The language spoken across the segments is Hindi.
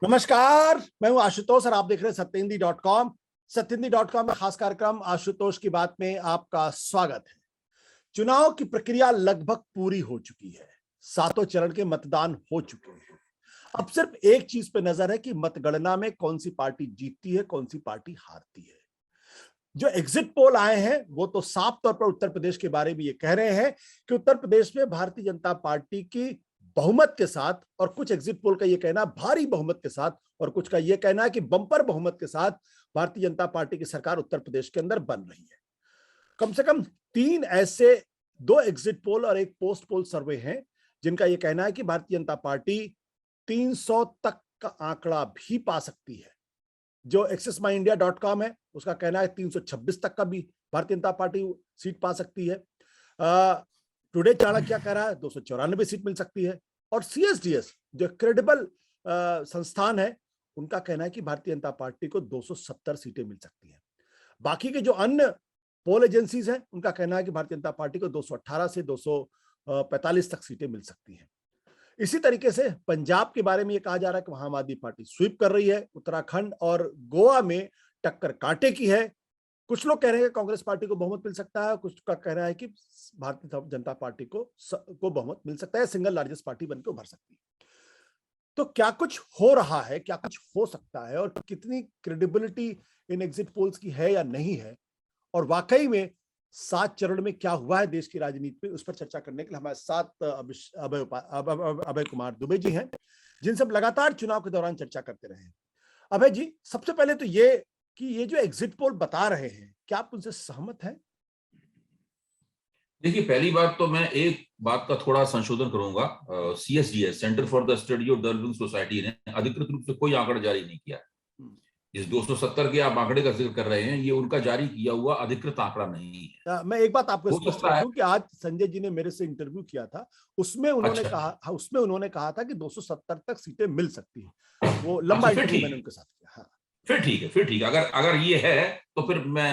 नमस्कार, मैं हूं आशुतोष और आप देख रहे हैं सत्यहिंदी.com। सत्यहिंदी.com में खास कार्यक्रम आशुतोष की बात में आपका स्वागत है। चुनाव की प्रक्रिया लगभग पूरी हो चुकी है। सातों चरण के मतदान हो चुके हैं। अब सिर्फ एक चीज पे नजर है कि मतगणना में कौन सी पार्टी जीतती है, कौन सी पार्टी हारती है। जो एग्जिट पोल आए हैं वो तो साफ तौर पर उत्तर प्रदेश के बारे में ये कह रहे हैं कि उत्तर प्रदेश में भारतीय जनता पार्टी की बहुमत के साथ, और कुछ एग्जिट पोल का ये कहना भारी बहुमत के साथ, और कुछ का ये कहना है कि बंपर बहुमत के साथ भारतीय जनता पार्टी की सरकार उत्तर प्रदेश के अंदर बन रही है। कम से कम तीन ऐसे, दो एग्जिट पोल और एक पोस्ट पोल सर्वे हैं जिनका यह कहना है कि भारतीय जनता पार्टी 300 तक का आंकड़ा भी पा सकती है। जो accessmyindia.com है उसका कहना है 326 तक का भी भारतीय जनता पार्टी सीट पा सकती है। टुडे चाणक्य कह रहा है 294 सीट मिल सकती है, और CSDS जो क्रेडिबल संस्थान है उनका कहना है कि भारतीय जनता पार्टी को 270 सीटें मिल सकती हैं। बाकी के जो अन्य पोल एजेंसीज हैं उनका कहना है कि भारतीय जनता पार्टी को 218 से 245 तक सीटें मिल सकती हैं। इसी तरीके से पंजाब के बारे में यह कहा जा रहा है कि वहां आम आदमी पार्टी स्वीप कर रही है। उत्तराखंड और गोवा में टक्कर कांटे की है। कुछ लोग कह रहे हैं कि कांग्रेस पार्टी को बहुमत मिल सकता है, कुछ का कहना है कि भारतीय जनता पार्टी को बहुमत मिल सकता है, सिंगल लार्जेस्ट पार्टी बनकर उभर सकती है। तो क्या कुछ हो रहा है, क्या कुछ हो सकता है, और कितनी क्रेडिबिलिटी इन एग्जिट पोल्स की है या नहीं है, और वाकई में 7 चरण में क्या हुआ है देश की राजनीति में, उस पर चर्चा करने के लिए हमारे साथ अभय कुमार दुबे जी हैं, जिनसे हम लगातार चुनाव के दौरान चर्चा करते रहे हैं। अभय जी, सबसे पहले तो ये कि ये जो एग्जिट पोल बता रहे हैं, क्या आप उनसे सहमत हैं? देखिए, पहली बात तो मैं एक बात का थोड़ा संशोधन करूंगा। CSDS, centre for the study of developing society, ने अधिकृत रूप से कोई आंकड़ा जारी नहीं किया। इस 270 के आप आंकड़े का जिक्र कर रहे हैं, ये उनका जारी किया हुआ अधिकृत आंकड़ा नहीं है। मैं एक बात आपको स्पष्ट कर दूं कि आज संजय जी ने मेरे से इंटरव्यू किया था, उसमें उन्होंने कहा था कि 270 तक सीटें मिल सकती हैं। वो लंबा इंटरव्यू मैंने उनके साथ किया। हाँ, फिर ठीक है। अगर ये है तो फिर मैं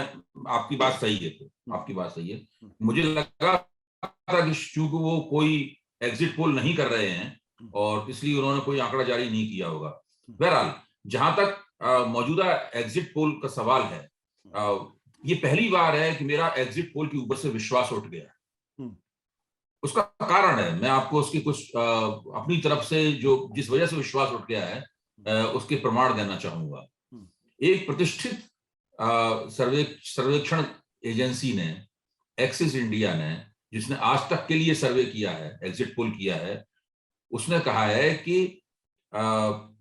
आपकी बात सही है, आपकी बात सही है। मुझे लगा था कि चूंकि वो कोई एग्जिट पोल नहीं कर रहे हैं और इसलिए उन्होंने कोई आंकड़ा जारी नहीं किया होगा। बहरहाल, जहां तक मौजूदा एग्जिट पोल का सवाल है, ये पहली बार है कि मेरा एग्जिट पोल के ऊपर से विश्वास उठ गया। उसका कारण है, मैं आपको उसकी कुछ अपनी तरफ से जो जिस वजह से विश्वास उठ गया है उसके प्रमाण देना चाहूंगा। एक प्रतिष्ठित सर्वेक्षण एजेंसी ने, एक्सिस इंडिया ने, जिसने आज तक के लिए सर्वे किया है, एग्जिट पोल किया है, उसने कहा है कि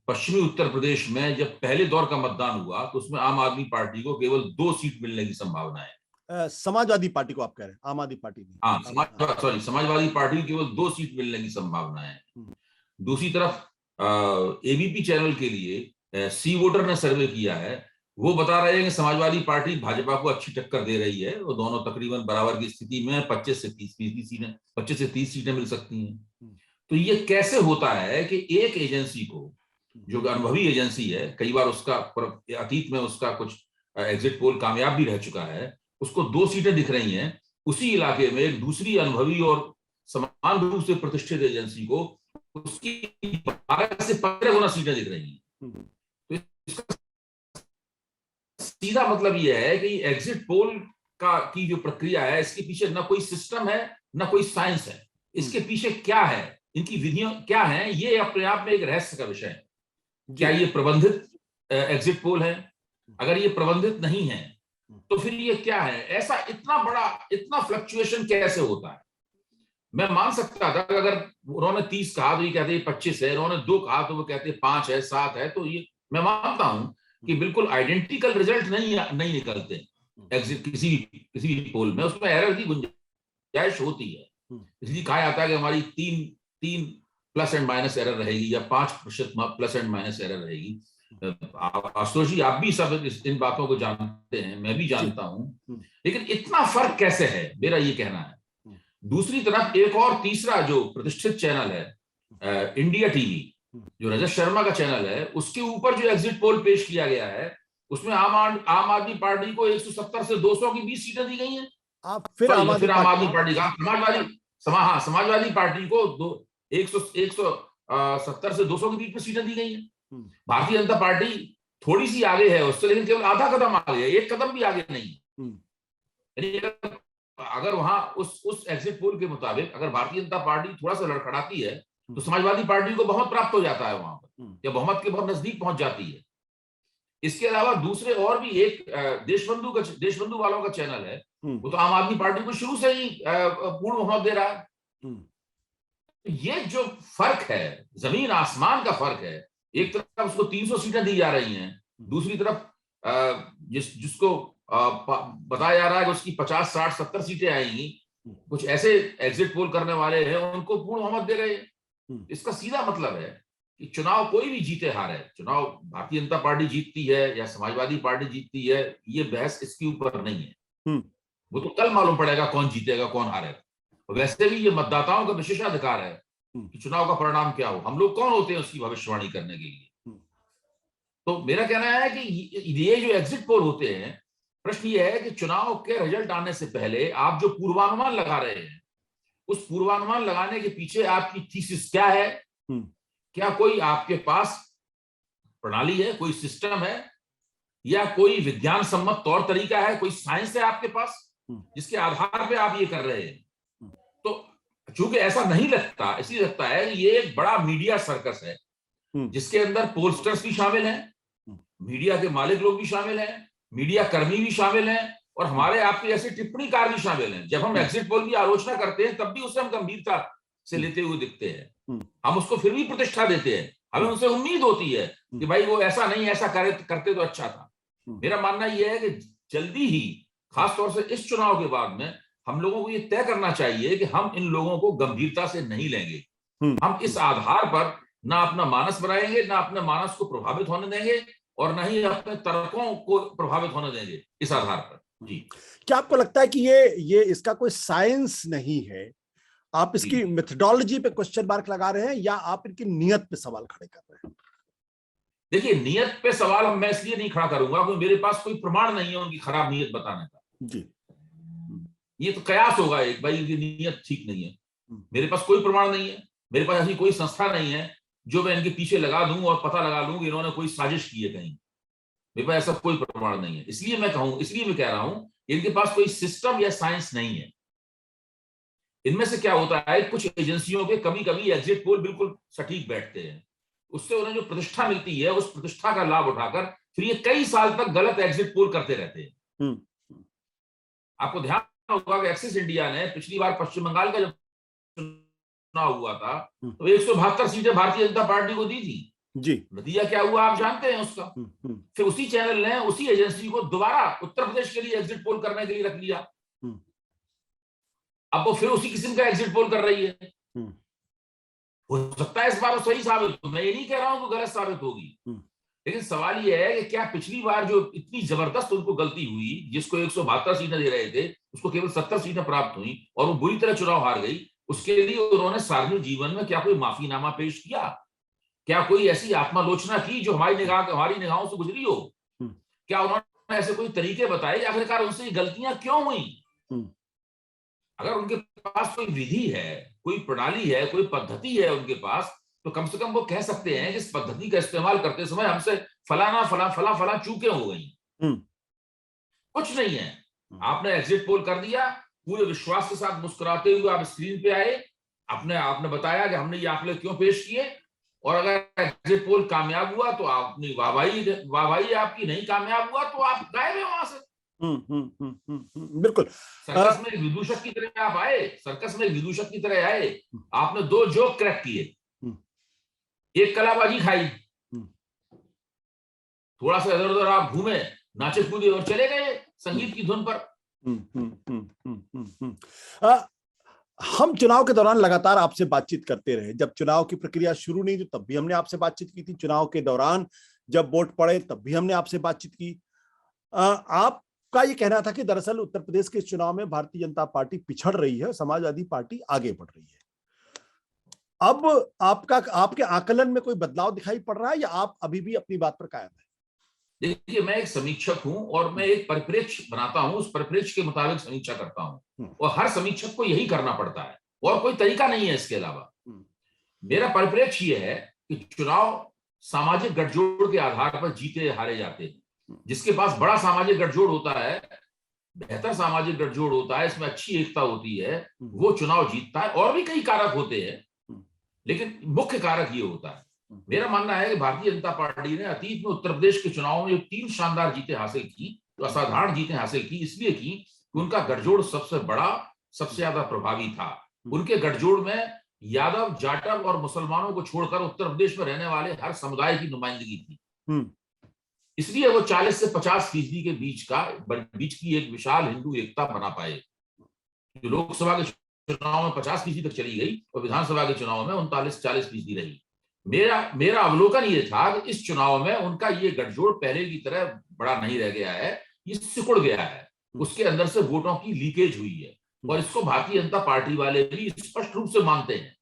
पश्चिमी उत्तर प्रदेश में जब पहले दौर का मतदान हुआ तो उसमें आम आदमी पार्टी को केवल 2 सीट मिलने की संभावना है। समाजवादी पार्टी को आप कह रहे हैं, आम आदमी पार्टी नहीं? हाँ, समाजवादी पार्टी को केवल 2 सीट मिलने की संभावना है। दूसरी तरफ ABP चैनल के लिए सी वोटर ने सर्वे किया है। वो बता रहे हैं कि समाजवादी पार्टी भाजपा को अच्छी टक्कर दे रही है, वो दोनों तकरीबन बराबर की स्थिति में 25 से 30 सीटें मिल सकती हैं। तो ये कैसे होता है कि एक एजेंसी को, जो अनुभवी एजेंसी है, कई बार उसका अतीत में उसका कुछ एग्जिट पोल कामयाब भी रह चुका है, उसको 2 सीटें दिख रही हैं, उसी इलाके में एक दूसरी अनुभवी और समान रूप से प्रतिष्ठित एजेंसी को उसकी 12 से 15 गुना सीटें दिख रही हैं। तो इसका सीधा मतलब यह है कि एग्जिट पोल की जो प्रक्रिया है, इसके पीछे ना कोई सिस्टम है, ना कोई साइंस है। इसके पीछे क्या है, इनकी विधियां क्या हैं, ये अपने आप में एक रहस्य का विषय है। क्या ये प्रबंधित एग्जिट पोल है? अगर ये प्रबंधित नहीं है तो फिर ये क्या है? ऐसा इतना फ्लक्चुएशन कैसे होता है? मैं मान सकता था कि अगर उन्होंने 30 कहा तो ये कहते 25 है, उन्होंने 2 कहा तो वो कहते 5 है, 7 है, तो ये मैं मानता हूं कि बिल्कुल आइडेंटिकल रिजल्ट नहीं निकलते एग्जिट किसी भी पोल में, उसमें एरर की गुंजाइश होती है। इसलिए कहा जाता है कि हमारी 3 प्लस एंड माइनस एरर रहेगी या 5% प्लस एंड माइनस एरर रहेगी। आशुतोष जी, आप भी सब इन बातों को जानते हैं, मैं भी जानता हूं, लेकिन इतना फर्क कैसे है, मेरा ये कहना है। दूसरी तरफ एक और तीसरा जो प्रतिष्ठित चैनल है, इंडिया टीवी, जो रजत शर्मा का चैनल है, उसके ऊपर जो एग्जिट पोल पेश किया गया है, उसमें आम आदमी पार्टी को 170 से 200 की 20 सीटें दी गई हैं। फिर आम आदमी पार्टी का समाजवादी पार्टी को 170 से 200 के बीच में सीटें दी गई हैं। भारतीय जनता पार्टी थोड़ी सी आगे है उससे, लेकिन केवल आधा कदम आगे है, एक कदम भी आगे नहीं। यानी अगर वहां उस एग्जिट पोल के मुताबिक अगर भारतीय जनता पार्टी थोड़ा सा लड़खड़ाती है तो समाजवादी पार्टी को बहुत प्राप्त हो जाता है वहां पर, या बहुमत के बहुत नजदीक पहुंच जाती है। इसके अलावा दूसरे और भी एक देशबंधु वालों का चैनल है, वो तो आम आदमी पार्टी को शुरू से ही पूर्ण बहुमत दे रहा है। ये जो फर्क है, जमीन आसमान का फर्क है। एक तरफ उसको 300 सीटें दी जा रही हैं, दूसरी तरफ जिसको बताया जा रहा है कि उसकी 50, 60, 70 सीटें आएंगी। कुछ ऐसे एग्जिट पोल करने वाले हैं उनको पूर्ण बहुमत दे रहे हैं। इसका सीधा मतलब है कि चुनाव कोई भी जीते हारे, चुनाव भारतीय जनता पार्टी जीतती है या समाजवादी पार्टी जीतती है, ये बहस इसके ऊपर नहीं है। वो तो कल मालूम पड़ेगा कौन जीतेगा कौन हारेगा। वैसे भी ये मतदाताओं का विशेषाधिकार है कि चुनाव का परिणाम क्या हो। हम लोग कौन होते हैं उसकी भविष्यवाणी करने के लिए। तो मेरा कहना है कि ये जो एग्जिट पोल होते हैं, प्रश्न ये है कि चुनाव के रिजल्ट आने से पहले आप जो पूर्वानुमान लगा रहे हैं, उस पूर्वानुमान लगाने के पीछे आपकी थीसिस क्या है? क्या कोई आपके पास प्रणाली है, कोई सिस्टम है, या कोई विज्ञान सम्मत तौर तरीका है, कोई साइंस है आपके पास जिसके आधार पे आप ये कर रहे हैं? तो चूंकि ऐसा नहीं लगता, इसलिए लगता है कि ये एक बड़ा मीडिया सर्कस है जिसके अंदर पोलस्टर्स भी शामिल हैं, मीडिया के मालिक लोग भी शामिल हैं, मीडिया कर्मी भी शामिल हैं, और हमारे आपके ऐसे टिप्पणीकार भी शामिल हैं। जब हम एग्जिट पोल की आलोचना करते हैं तब भी उसे हम गंभीरता से लेते हुए दिखते हैं। हम उसको फिर भी प्रतिष्ठा देते हैं, हमें उनसे उम्मीद होती है कि भाई वो ऐसा नहीं, ऐसा करते तो अच्छा था। मेरा मानना यह है कि जल्दी ही, खासतौर से इस चुनाव के बाद में, हम लोगों को ये तय करना चाहिए कि हम इन लोगों को गंभीरता से नहीं लेंगे। हम इस आधार पर ना अपना मानस बनाएंगे, ना अपने मानस को प्रभावित होने देंगे, और न ही अपने तर्कों को प्रभावित होने देंगे इस आधार पर। जी, क्या आपको लगता है कि ये इसका कोई साइंस नहीं है? आप इसकी मेथोडोलॉजी पे क्वेश्चन मार्क लगा रहे हैं, या आप इनकी नियत पे सवाल खड़े कर रहे हैं? देखिए, नियत पे सवाल मैं इसलिए नहीं खड़ा करूंगा क्योंकि मेरे पास कोई प्रमाण नहीं है उनकी खराब नियत बताने का। जी, ये तो कयास होगा एक, भाई इनकी नियत ठीक नहीं है। मेरे पास कोई प्रमाण नहीं है, मेरे पास ऐसी कोई संस्था नहीं है जो मैं इनके पीछे लगा दूं और पता लगा लूं कि इन्होंने कोई साजिश की है कहीं। मेरे पास ऐसा कोई प्रमाण नहीं है। इसलिए मैं कह रहा हूं इनके पास कोई सिस्टम या साइंस नहीं है। इनमें से क्या होता है, कुछ एजेंसियों के कभी कभी एग्जिट पोल बिल्कुल सटीक बैठते हैं, उससे उन्हें जो प्रतिष्ठा मिलती है उस प्रतिष्ठा का लाभ उठाकर फिर ये कई साल तक गलत एग्जिट पोल करते रहते हैं। आपको ध्यान होगा कि एक्सिस इंडिया ने पिछली बार पश्चिम बंगाल का जब चुनाव हुआ था तो 172 सीटें भारतीय जनता पार्टी को दी थी जी। नतीजा क्या हुआ आप जानते हैं उसका। फिर उसी चैनल ने उसी एजेंसी को दोबारा उत्तर प्रदेश के लिए एग्जिट पोल करने के लिए रख लिया। अब वो फिर उसी किस्म का एग्जिट पोल कर रही है। हो सकता है इस बार वो सही साबित हो, मैं ये नहीं कह रहा हूं कि गलत साबित होगी, लेकिन सवाल ये है कि क्या पिछली बार जो इतनी जबरदस्त उनको गलती हुई, जिसको 172 सीटें दे रहे थे उसको केवल 70 सीटें प्राप्त हुई और वो बुरी तरह चुनाव हार गई, उसके लिए उन्होंने सार्वजनिक जीवन में क्या कोई माफीनामा पेश किया? क्या कोई ऐसी आत्मालोचना की जो हमारी निगाहों से गुजरी हो? क्या उन्होंने ऐसे कोई तरीके बताए आखिरकार उनसे गलतियां क्यों हुई? अगर उनके पास कोई विधि है, कोई प्रणाली है, कोई पद्धति है उनके पास, तो कम से कम वो कह सकते हैं कि इस पद्धति का इस्तेमाल करते समय हमसे फला चूकें हो गई। कुछ नहीं है, आपने एग्जिट पोल कर दिया, पूरे विश्वास के साथ मुस्कुराते हुए आप स्क्रीन पे आए, आपने बताया कि हमने ये आंकड़े क्यों पेश किए, और अगर एग्जिट पोल कामयाब हुआ तो आपने वाहवाही आपकी, नहीं कामयाब हुआ तो आप गायब है वहां से। बिल्कुल। सर्कस में विदूषक की तरह आप आए, सर्कस में विदूषक की तरह आए, आपने 2 जोक क्रैक किए, एक कलाबाजी खाई, थोड़ा सा इधर उधर आप घूमे, नाचे कूदे और चले गए संगीत की धुन पर। हम चुनाव के दौरान लगातार आपसे बातचीत करते रहे। जब चुनाव की प्रक्रिया शुरू नहीं थी तब भी हमने आपसे बातचीत की थी, चुनाव के दौरान जब वोट पड़े तब भी हमने आपसे बातचीत की। आपका ये कहना था कि दरअसल उत्तर प्रदेश के चुनाव में भारतीय जनता पार्टी पिछड़ रही है, समाजवादी पार्टी आगे बढ़ रही है। अब आपके आकलन में कोई बदलाव दिखाई पड़ रहा है, या आप अभी भी अपनी बात पर कायम है? देखिए, मैं एक समीक्षक हूं और मैं एक परिप्रेक्ष्य बनाता हूं, उस परिप्रेक्ष्य के मुताबिक समीक्षा करता हूं, और हर समीक्षक को यही करना पड़ता है और कोई तरीका नहीं है इसके अलावा। मेरा परिप्रेक्ष्य ये है कि चुनाव सामाजिक गठजोड़ के आधार पर जीते हारे जाते हैं। जिसके पास बड़ा सामाजिक गठजोड़ होता है, बेहतर सामाजिक गठजोड़ होता है, इसमें अच्छी एकता होती है, वो चुनाव जीतता है। और भी कई कारक होते हैं, लेकिन मुख्य कारक ये होता है। मेरा मानना है कि भारतीय जनता पार्टी ने अतीत में उत्तर प्रदेश के चुनाव में जो 3 शानदार जीतें हासिल की, तो असाधारण जीतें हासिल की, इसलिए की कि उनका गठजोड़ सबसे बड़ा, सबसे ज्यादा प्रभावी था। उनके गठजोड़ में यादव, जाटव और मुसलमानों को छोड़कर उत्तर प्रदेश में रहने वाले हर समुदाय की नुमाइंदगी थी। इसलिए वो 40 से 50% के बीच की एक विशाल हिंदू एकता बना पाए। जो लोकसभा के चुनाव में 50% तक चली गई और विधानसभा के चुनाव में 39-40% रही। मेरा अवलोकन ये था कि इस चुनाव में उनका ये गठजोड़ पहले की तरह बड़ा नहीं रह गया है, ये सिकुड़ गया है। उसके अंदर से वोटों की लीकेज हुई है और इसको भारतीय जनता पार्टी वाले भी स्पष्ट रूप से मानते हैं।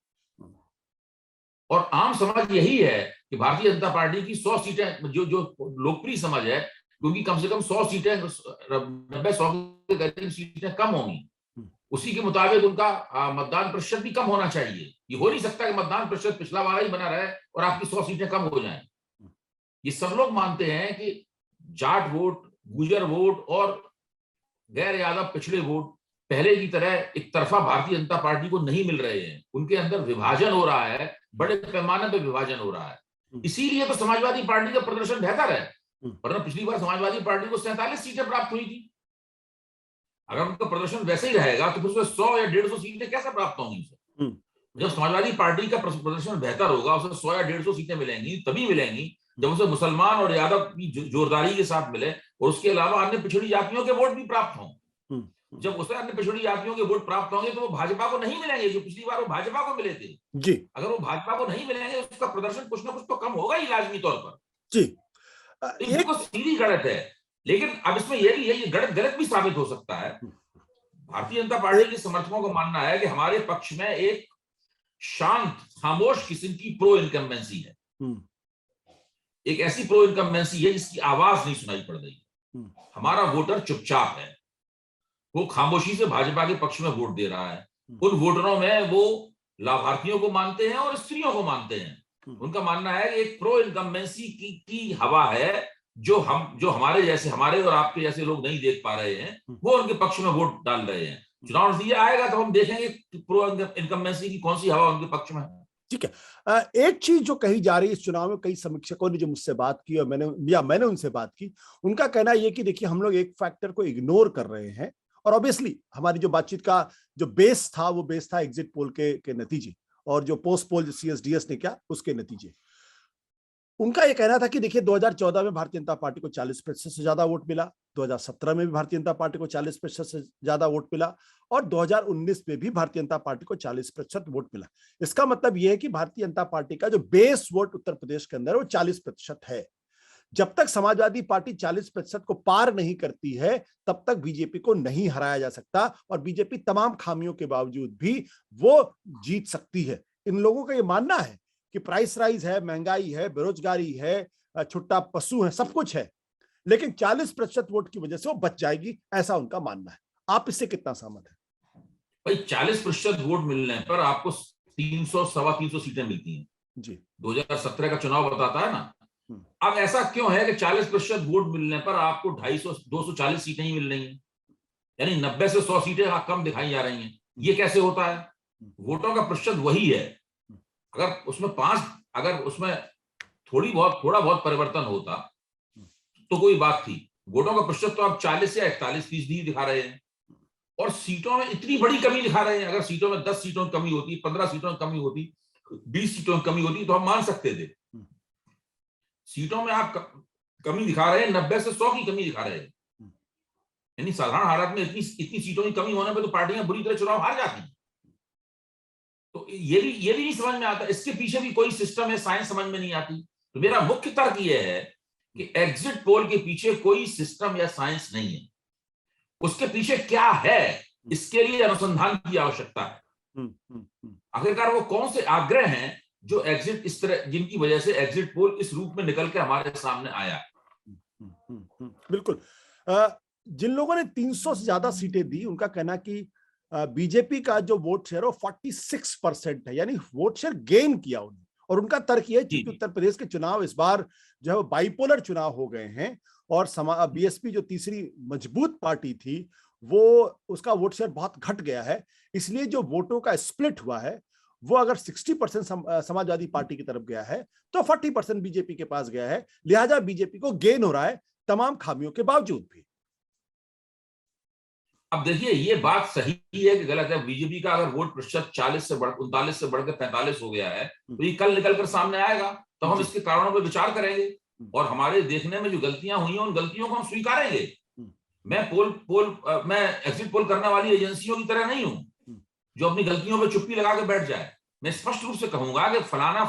और आम समझ यही है कि भारतीय जनता पार्टी की 100 सीटें, जो लोकप्रिय समझ है, क्योंकि कम से कम 100 सीटें, 90-100 के करीब सीटें कम होंगी, उसी के मुताबिक उनका मतदान प्रतिशत भी कम होना चाहिए। ये हो नहीं सकता कि मतदान प्रतिशत पिछला वाला ही बना रहे और आपकी 100 सीटें कम हो जाएं। ये सब लोग मानते हैं कि जाट वोट, गुर्जर वोट और गैर यादव पिछड़े वोट पहले की तरह एक तरफा भारतीय जनता पार्टी को नहीं मिल रहे हैं। उनके अंदर विभाजन हो रहा है, बड़े पैमाने पर विभाजन हो रहा है। इसीलिए तो समाजवादी पार्टी का प्रदर्शन बेहतर है, वरना पिछली बार समाजवादी पार्टी को 47 सीटें प्राप्त हुई थी। अगर उनका प्रदर्शन वैसे ही रहेगा तो फिर 100 या 150 सीटें कैसे प्राप्त होंगी? जब समाजवादी पार्टी का प्रदर्शन बेहतर होगा, उसे 100 या 150 सीटें मिलेंगी, तभी मिलेंगी जब उसे मुसलमान और यादव की जोरदारी के साथ मिले और उसके अलावा अन्य पिछड़ी जातियों के वोट भी प्राप्त हों। जब उसे अन्य पिछड़ी जातियों के वोट प्राप्त होंगे तो वो भाजपा को नहीं मिलेंगे, जो पिछली बार वो भाजपा को मिले थे जी। अगर वो भाजपा को नहीं मिलेंगे, उसका प्रदर्शन कुछ ना कुछ तो कम होगा ही लाजमी तौर पर जी। ये तो सीधी गलत है। लेकिन अब इसमें यह भी है, ये गलत भी साबित हो सकता है। भारतीय जनता पार्टी के समर्थकों को मानना है कि हमारे पक्ष में एक शांत, खामोश किस्म की प्रो इनकम्बेंसी है, एक ऐसी प्रो इनकम्बेंसी है जिसकी आवाज नहीं सुनाई पड़ रही। हमारा वोटर चुपचाप है, वो खामोशी से भाजपा के पक्ष में वोट दे रहा है। उन वोटरों में वो लाभार्थियों को मानते हैं और स्त्रियों को मानते हैं। उनका मानना है कि एक प्रो इनकम्बेंसी की हवा है, जो हमारे जैसे, हमारे और आपके जैसे लोग नहीं देख पा रहे हैं, वो उनके पक्ष में वोट डाल रहे हैं। चुनाव नतीजा आएगा तो हम देखेंगे प्रो इनकम्बेंसी की कौन सी हवा उनके पक्ष में है। ठीक है। एक चीज जो कही जा रही है इस चुनाव में, कई समीक्षकों ने जो मुझसे बात की और मैंने उनसे बात की, उनका कहना यह कि देखिए, हम लोग एक फैक्टर को इग्नोर कर रहे हैं और ऑब्वियसली हमारी जो बातचीत का जो बेस था, वो बेस था एग्जिट पोल के नतीजे और जो पोस्ट पोल जो CSDS ने किया उसके नतीजे। उनका यह कहना था कि देखिए, 2014 में भारतीय जनता पार्टी को 40% से ज्यादा वोट मिला, 2017 में भी भारतीय जनता पार्टी को 40% से ज्यादा वोट मिला और 2019 में भी भारतीय जनता पार्टी को 40% वोट मिला। इसका मतलब यह है कि भारतीय जनता पार्टी का जो बेस वोट उत्तर प्रदेश के अंदर वो 40% है। जब तक समाजवादी पार्टी 40% को पार नहीं करती है, तब तक बीजेपी को नहीं हराया जा सकता और बीजेपी तमाम खामियों के बावजूद भी वो जीत सकती है। इन लोगों का ये मानना है कि प्राइस राइज है, महंगाई है, बेरोजगारी है, छुट्टा पशु है, सब कुछ है, लेकिन 40% वोट की वजह से वो बच जाएगी, ऐसा उनका मानना है। आप इससे कितना सहमत है? भाई, 40% वोट मिलने पर आपको 300, 325 सीटें मिलती हैं जी। 2017 का चुनाव बताता है ना। अब ऐसा क्यों है कि 40% वोट मिलने पर आपको 240 सीटें ही मिल रही हैं, यानी 90 से 100 सीटें कम दिखाई जा रही हैं? ये कैसे होता है? वोटों का प्रतिशत वही है। अगर उसमें थोड़ा बहुत परिवर्तन होता तो कोई बात थी। वोटों का प्रतिशत तो आप 40 या 41% ही दिखा रहे हैं और सीटों में इतनी बड़ी कमी दिखा रहे हैं। अगर सीटों में 10 सीटों की कमी होती, 15 सीटों की कमी होती, 20 सीटों की कमी होती तो हम मान सकते थे। सीटों में आप कमी दिखा रहे हैं, 90 से 100 की कमी दिखा रहे हैं, यानी साधारण हालात में इतनी सीटों की कमी होने पर तो पार्टियां बुरी तरह चुनाव हार जाती। तो ये भी नहीं समझ में आता, इसके पीछे भी कोई सिस्टम है, साइंस समझ में नहीं आती। तो मेरा मुख्य तर्क यह है कि एग्जिट पोल के पीछे कोई सिस्टम या साइंस नहीं है। उसके पीछे क्या है, इसके लिए अनुसंधान की आवश्यकता है। आखिरकार वो कौन से आग्रह हैं जो एग्जिट इस तरह, जिनकी वजह से एग्जिट पोल इस रूप में निकल के हमारे सामने आया। बिल्कुल। जिन लोगों ने 300 से ज्यादा सीटें दी, उनका कहना कि बीजेपी का जो वोट शेयर है वो 46% है, यानी वोट शेयर गेन किया उन्होंने और उनका तर्क यह है जी, क्योंकि जी। उत्तर प्रदेश के चुनाव इस बार जो है बाइपोलर चुनाव हो गए हैं और बीएसपी जो तीसरी मजबूत पार्टी थी वो उसका वोट शेयर बहुत घट गया है, इसलिए जो वोटों का स्प्लिट हुआ है वो अगर 60% समाजवादी पार्टी की तरफ गया है तो 40% बीजेपी के पास गया है, लिहाजा बीजेपी को गेन हो रहा है तमाम खामियों के बावजूद भी। अब देखिए ये बात सही है कि गलत है। बीजेपी का अगर वोट प्रतिशत 39 से बढ़कर 45 हो गया है तो ये कल निकल कर सामने आएगा, तो हम इसके कारणों पर विचार करेंगे और हमारे देखने में जो गलतियां हुई हैं उन गलतियों को हम स्वीकारेंगे। मैं एग्जिट पोल करने वाली एजेंसियों की तरह नहीं हूं जो अपनी गलतियों पर चुप्पी लगा के बैठ जाए। मैं स्पष्ट रूप से कहूंगा कि फलानी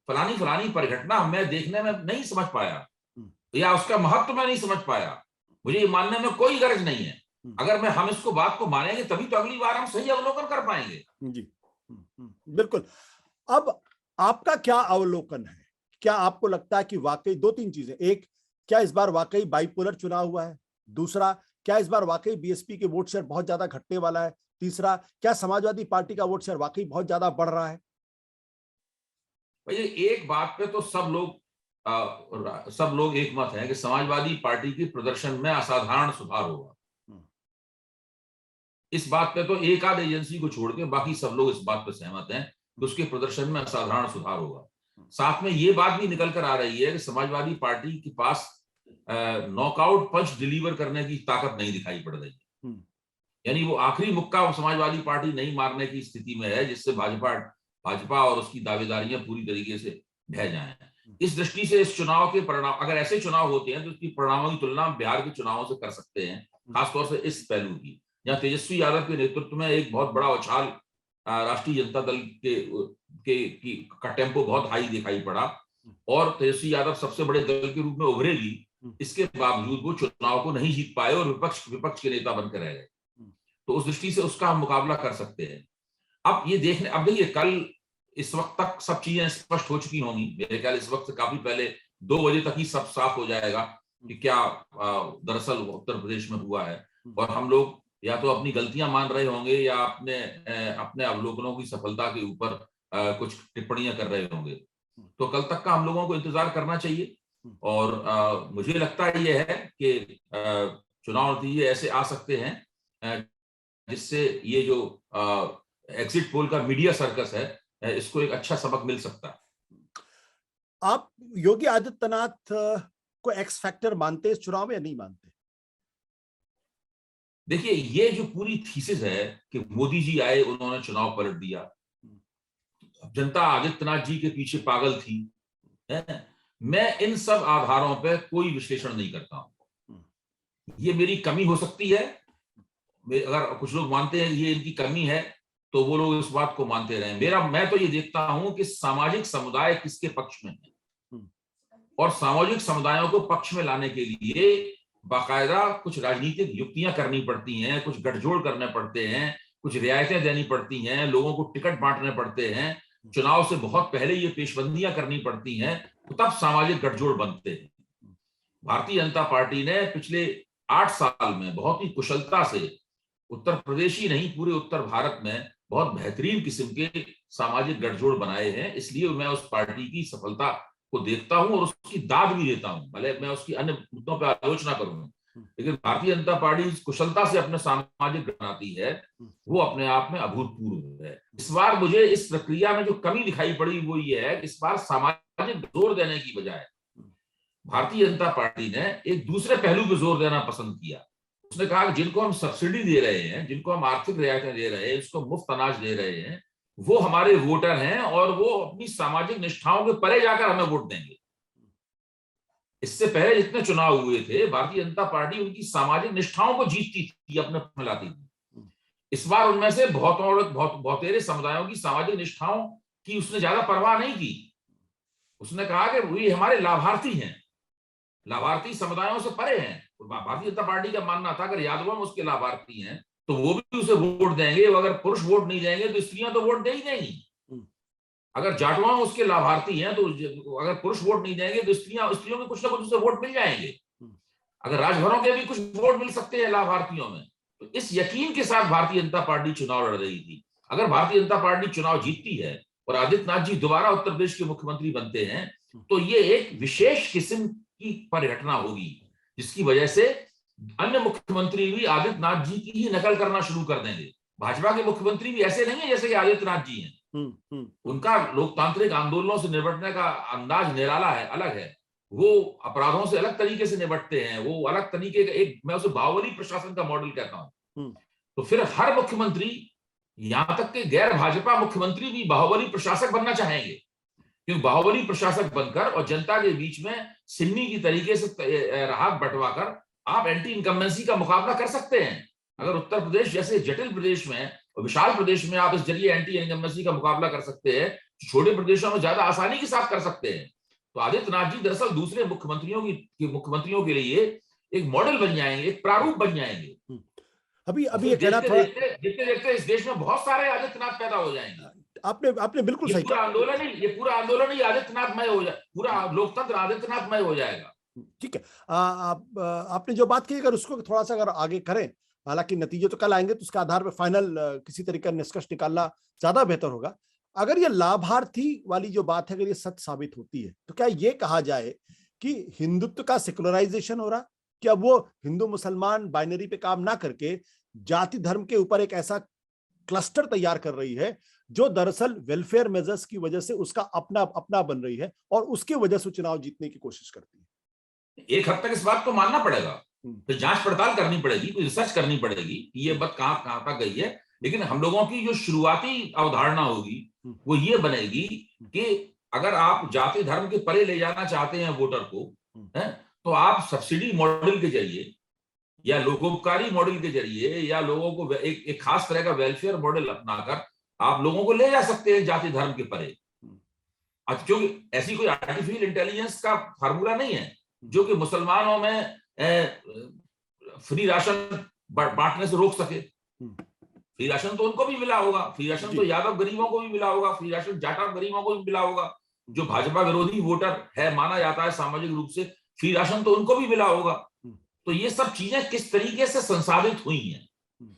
फलानी परिघटना मैं देखने में नहीं समझ पाया या उसका महत्व मैं नहीं समझ पाया, मुझे ये मानने में कोई गरज नहीं है। अगर हम इसको बात को मानेंगे तभी तो अगली बार हम सही अवलोकन कर पाएंगे। जी बिल्कुल। अब आपका क्या अवलोकन है? क्या आपको लगता है कि वाकई दो तीन चीजें, एक, क्या इस बार वाकई बाइपोलर चुनाव हुआ है? दूसरा, क्या इस बार वाकई बीएसपी के वोट शेयर बहुत ज्यादा घटने वाला है? तीसरा, क्या समाजवादी पार्टी का वोट शेयर वाकई बहुत ज्यादा बढ़ रहा है? भाई एक बात पे तो सब लोग एक मत है कि समाजवादी पार्टी के प्रदर्शन में असाधारण सुधार होगा। इस बात पे तो एक आध एजेंसी को छोड़ के बाकी सब लोग इस बात पर सहमत हैं कि उसके प्रदर्शन में असाधारण सुधार होगा। साथ में ये बात भी निकल कर आ रही है कि समाजवादी पार्टी के पास नॉकआउट पंच डिलीवर करने की ताकत नहीं दिखाई पड़ रही है, यानी वो आखिरी मुक्का समाजवादी पार्टी नहीं मारने की स्थिति में है जिससे भाजपा और उसकी दावेदारियां पूरी तरीके से ढह जाएं। इस दृष्टि से इस चुनाव के परिणाम, अगर ऐसे चुनाव होते हैं तो उसकी परिणामों की तुलना बिहार के चुनावों से कर सकते हैं, खासतौर से इस पहलू की, जहां तेजस्वी यादव के नेतृत्व में एक बहुत बड़ा उछाल राष्ट्रीय जनता दल का टेम्पो बहुत हाई दिखाई पड़ा और तेजस्वी यादव सबसे बड़े दल के रूप में उभरे भी, इसके बावजूद वो चुनाव को नहीं जीत पाए और विपक्ष के नेता बनकर रह गए। तो उस दृष्टि से उसका हम मुकाबला कर सकते हैं। अब देखिए कल इस वक्त तक सब चीजें स्पष्ट हो चुकी होंगी, मेरे ख्याल इस वक्त से काफी पहले 2 बजे तक ही सब साफ हो जाएगा कि क्या दरअसल उत्तर प्रदेश में हुआ है, और हम लोग या तो अपनी गलतियां मान रहे होंगे या अपने अवलोकनों की सफलता के ऊपर कुछ टिप्पणियां कर रहे होंगे। तो कल तक का हम लोगों को इंतजार करना चाहिए और मुझे लगता है ये है कि चुनाव नतीजे ऐसे आ सकते हैं जिससे ये जो एग्जिट पोल का मीडिया सर्कस है इसको एक अच्छा सबक मिल सकता है। आप योगी आदित्यनाथ को एक्स फैक्टर मानते हैं इस चुनाव में या नहीं मानते? देखिए ये जो पूरी थीसिस है कि मोदी जी आए उन्होंने चुनाव पलट दिया, जनता आदित्यनाथ जी के पीछे पागल थी, मैं इन सब आधारों पर कोई विश्लेषण नहीं करता हूं। ये मेरी कमी हो सकती है, अगर कुछ लोग मानते हैं ये इनकी कमी है तो वो लोग इस बात को मानते रहें। मैं तो ये देखता हूं कि सामाजिक समुदाय किसके पक्ष में है और सामाजिक समुदायों को पक्ष में लाने के लिए बाकायदा कुछ राजनीतिक युक्तियां करनी पड़ती हैं, कुछ गठजोड़ करने पड़ते हैं, कुछ रियायतें देनी पड़ती हैं, लोगों को टिकट बांटने पड़ते हैं, चुनाव से बहुत पहले ये पेशबंदियां करनी पड़ती हैं, तब सामाजिक गठजोड़ बनते हैं। भारतीय जनता पार्टी ने पिछले 8 साल में बहुत ही कुशलता से उत्तर प्रदेश ही नहीं पूरे उत्तर भारत में बहुत बेहतरीन किस्म के सामाजिक गठजोड़ बनाए हैं। इसलिए मैं उस पार्टी की सफलता को देखता हूं और उसकी दाद भी देता हूं, भले मैं उसकी अन्य मुद्दों पर आलोचना करूंगा, लेकिन भारतीय जनता पार्टी कुशलता से अपने सामाजिक बनाती है, वो अपने आप में अभूतपूर्व है। इस बार मुझे इस प्रक्रिया में जो कमी दिखाई पड़ी वो ये है कि इस बार सामाजिक जोर देने की बजाय भारतीय जनता पार्टी ने एक दूसरे पहलू पर जोर देना पसंद किया। उसने कहा कि जिनको हम सब्सिडी दे रहे हैं, जिनको हम आर्थिक रियायतें दे रहे हैं, जिसको मुफ्त अनाज दे रहे हैं, वो हमारे वोटर हैं और वो अपनी सामाजिक निष्ठाओं के परे जाकर हमें वोट देंगे। इससे पहले जितने चुनाव हुए थे भारतीय जनता पार्टी उनकी सामाजिक निष्ठाओं को जीतती थी, अपने में लाती थी। इस बार उनमें से बहुतेरे समुदायों की सामाजिक निष्ठाओं की उसने ज्यादा परवाह नहीं की। उसने कहा कि वो हमारे लाभार्थी हैं, लाभार्थी समुदायों से परे हैं। भारतीय जनता पार्टी का मानना था अगर यादव उसके लाभार्थी हैं तो वो भी उसे वोट देंगे, अगर पुरुष वोट नहीं देंगे तो स्त्रियां तो वोट दे ही देंगी। अगर जाटवा उसके लाभार्थी हैं तो अगर पुरुष वोट नहीं देंगे तो स्त्रियों के कुछ ना कुछ उसे वोट मिल जाएंगे। अगर राजभरों के भी कुछ वोट मिल सकते हैं लाभार्थियों में। तो इस यकीन के साथ भारतीय जनता पार्टी चुनाव लड़ रही थी। अगर भारतीय जनता पार्टी चुनाव जीतती है और आदित्यनाथ जी दोबारा उत्तर प्रदेश के मुख्यमंत्री बनते हैं, तो ये एक विशेष किस्म की परिघटना होगी, जिसकी वजह से अन्य मुख्यमंत्री भी आदित्यनाथ जी की ही नकल करना शुरू कर देंगे। भाजपा के मुख्यमंत्री भी ऐसे नहीं है जैसे कि आदित्यनाथ जी हैं। उनका लोकतांत्रिक आंदोलनों से निपटने का अंदाज निराला है, अलग है। वो अपराधों से अलग तरीके से निपटते हैं, वो अलग तरीके का, एक मैं उसे बाहुबली प्रशासन का मॉडल कहता हूं। तो फिर हर मुख्यमंत्री, यहां तक के गैर भाजपा मुख्यमंत्री भी बाहुबली प्रशासक बनना चाहेंगे, क्योंकि बाहुबली प्रशासक बनकर और जनता के बीच में सिन्नी की तरीके से राहत बंटवाकर आप एंटी इनकम्बेंसी का मुकाबला कर सकते हैं। अगर उत्तर प्रदेश जैसे जटिल प्रदेश में और विशाल प्रदेश में आप इस जरिए एंटी इनकम्बेंसी का मुकाबला कर सकते हैं, छोटे प्रदेशों में ज्यादा आसानी के साथ कर सकते हैं। तो आदित्यनाथ जी दरअसल दूसरे मुख्यमंत्रियों के लिए एक मॉडल बन जाएंगे, एक प्रारूप बन जाएंगे। अभी ये कहना थोड़ा, देखते देखते इस देश में बहुत सारे आदित्यनाथ पैदा हो जाएंगे। आपने बिल्कुल सही कहा। ये पूरा आंदोलन ही आदित्यनाथमय हो जाए, पूरा लोकतंत्र आदित्यनाथमय हो जाएगा। ठीक है। आपने जो बात की, अगर उसको थोड़ा सा अगर आगे करें, हालांकि नतीजे तो कल आएंगे, तो उसके आधार पर फाइनल किसी तरीके का निष्कर्ष निकालना ज्यादा बेहतर होगा। अगर ये लाभार्थी वाली जो बात है, अगर ये सच साबित होती है, तो क्या ये कहा जाए कि हिंदुत्व का सेकुलराइजेशन हो रहा? क्या वो हिंदू मुसलमान बाइनरी पे काम ना करके जाति धर्म के ऊपर एक ऐसा क्लस्टर तैयार कर रही है जो दरअसल वेलफेयर मेजर्स की वजह से उसका अपना अपना बन रही है और उसकी वजह से चुनाव जीतने की कोशिश करती है? एक हद तक इस बात को मानना पड़ेगा, तो जांच पड़ताल करनी पड़ेगी, कोई रिसर्च करनी पड़ेगी कि ये बात कहां तक गई है। लेकिन हम लोगों की जो शुरुआती अवधारणा होगी वो ये बनेगी कि अगर आप जाति धर्म के परे ले जाना चाहते हैं वोटर को, तो आप सब्सिडी मॉडल के जरिए या लोकोपकारी मॉडल के जरिए या लोगों को एक खास तरह का वेलफेयर मॉडल अपनाकर आप लोगों को ले जा सकते हैं जाति धर्म के परे। क्योंकि ऐसी कोई आर्टिफिशियल इंटेलिजेंस का फार्मूला नहीं है जो कि मुसलमानों में फ्री राशन बांटने से रोक सके। फ्री राशन तो उनको भी मिला होगा, फ्री राशन तो यादव गरीबों को भी मिला होगा, फ्री राशन जाटा गरीबों को भी मिला होगा। जो भाजपा विरोधी वोटर है माना जाता है सामाजिक रूप से, फ्री राशन तो उनको भी मिला होगा। तो ये सब चीजें किस तरीके से संसाधित हुई हैं,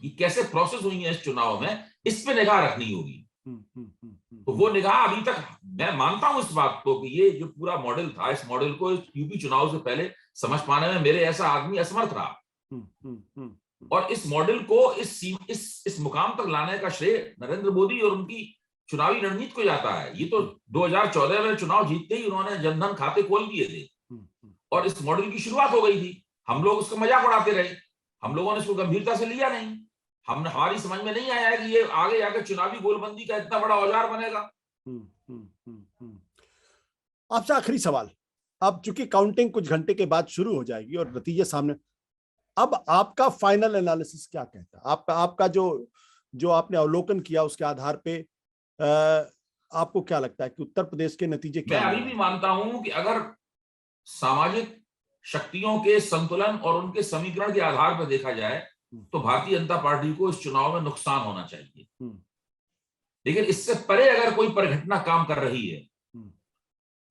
ये कैसे प्रोसेस हुई है इस चुनाव में, इस पे निगाह रखनी होगी। तो वो निगाह अभी तक, मैं मानता हूं इस बात को कि ये जो पूरा मॉडल था, इस मॉडल को यूपी चुनाव से पहले समझ पाने में मेरे ऐसा आदमी असमर्थ रहा। और इस मॉडल को इस मुकाम तक लाने का श्रेय नरेंद्र मोदी और उनकी चुनावी रणनीति को जाता है। ये तो 2014 में चुनाव जीतते ही उन्होंने जनधन खाते खोल दिए थे और इस मॉडल की शुरुआत हो गई थी। हम लोग उसका मजाक उड़ाते रहे, हम लोगों ने इसको गंभीरता से लिया नहीं। हमारी समझ में नहीं आया कि ये आगे जाकर चुनावी गोलबंदी का इतना बड़ा औजार बनेगा। आपसे आखिरी सवाल, अब चूंकि काउंटिंग कुछ घंटे के बाद शुरू हो जाएगी और नतीजे सामने, अब आपका फाइनल एनालिसिस क्या कहता है? आपका जो आपने अवलोकन किया उसके आधार पे आपको क्या लगता है कि उत्तर प्रदेश के नतीजे क्या? मैं अभी भी मानता हूं कि अगर सामाजिक शक्तियों के संतुलन और उनके समीकरण के आधार पर देखा जाए तो भारतीय जनता पार्टी को इस चुनाव में नुकसान होना चाहिए। लेकिन इससे परे अगर कोई परिघटना काम कर रही है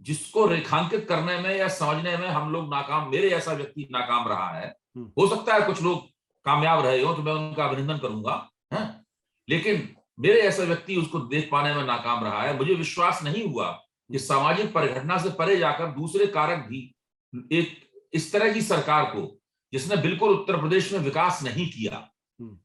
जिसको रेखांकित करने में या समझने में हम लोग नाकाम, मेरे ऐसा व्यक्ति नाकाम रहा है, हो सकता है कुछ लोग कामयाब रहे हो तो मैं उनका अभिनंदन करूंगा, लेकिन मेरे ऐसा व्यक्ति उसको देख पाने में नाकाम रहा है। मुझे विश्वास नहीं हुआ कि सामाजिक परिघटना से परे जाकर दूसरे कारक भी एक इस तरह की सरकार को, जिसने बिल्कुल उत्तर प्रदेश में विकास नहीं किया,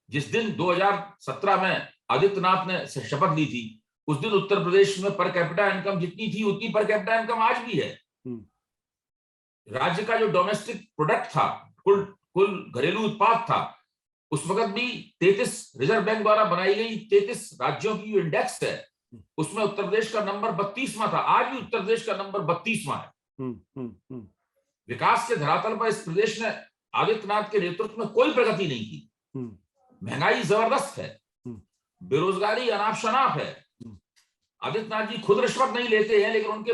जिस दिन 2017 में आदित्यनाथ ने शपथ ली थी उस दिन उत्तर प्रदेश में पर कैपिटा इनकम जितनी थी उतनी पर कैपिटा इनकम आज भी है। राज्य का जो डोमेस्टिक प्रोडक्ट था, कुल घरेलू उत्पाद था, उस वक्त भी 33 रिजर्व बैंक द्वारा बनाई गई 33 राज्यों की जो इंडेक्स है उसमें उत्तर प्रदेश का नंबर 32वां था। आज भी उत्तर प्रदेश का नंबर 32वां है। विकास के धरातल पर इस प्रदेश ने आदित्यनाथ के नेतृत्व में कोई प्रगति नहीं की। महंगाई जबरदस्त है, बेरोजगारी अनाप शनाप है। आदित्यनाथ जी खुद रिश्वत नहीं लेते हैं, लेकिन उनके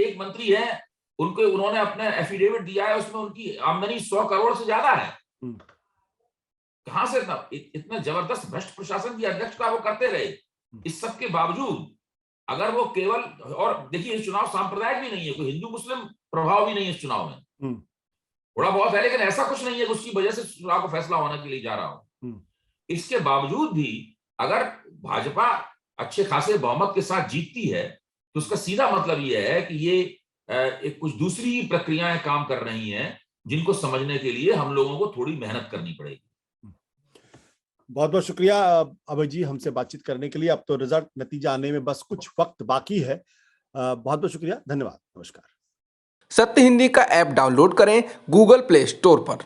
एक मंत्री हैं, उन्होंने अपने एफिडेविट दिया है, उसमें उनकी आमदनी 100 करोड़ से ज्यादा है। कहां से इतना जबरदस्त भ्रष्ट प्रशासन की अध्यक्षता वो करते रहे। इस सब के बावजूद अगर वो केवल, और देखिए इस चुनाव सांप्रदायिक भी नहीं है, कोई हिंदू मुस्लिम प्रभाव भी नहीं है इस चुनाव में, थोड़ा बहुत है, लेकिन ऐसा कुछ नहीं है उसकी वजह से चुनाव का फैसला होने के लिए जा रहा हो। इसके बावजूद भी अगर भाजपा अच्छे खासे बहुमत के साथ जीतती है, तो उसका सीधा मतलब यह है कि ये एक कुछ दूसरी प्रक्रियाएं काम कर रही हैं, जिनको समझने के लिए हम लोगों को थोड़ी मेहनत करनी पड़ेगी। बहुत बहुत शुक्रिया अभय जी हमसे बातचीत करने के लिए। अब तो रिजल्ट नतीजा आने में बस कुछ वक्त बाकी है। बहुत बहुत शुक्रिया, धन्यवाद, नमस्कार। सत्य हिंदी का ऐप डाउनलोड करें गूगल प्ले स्टोर पर।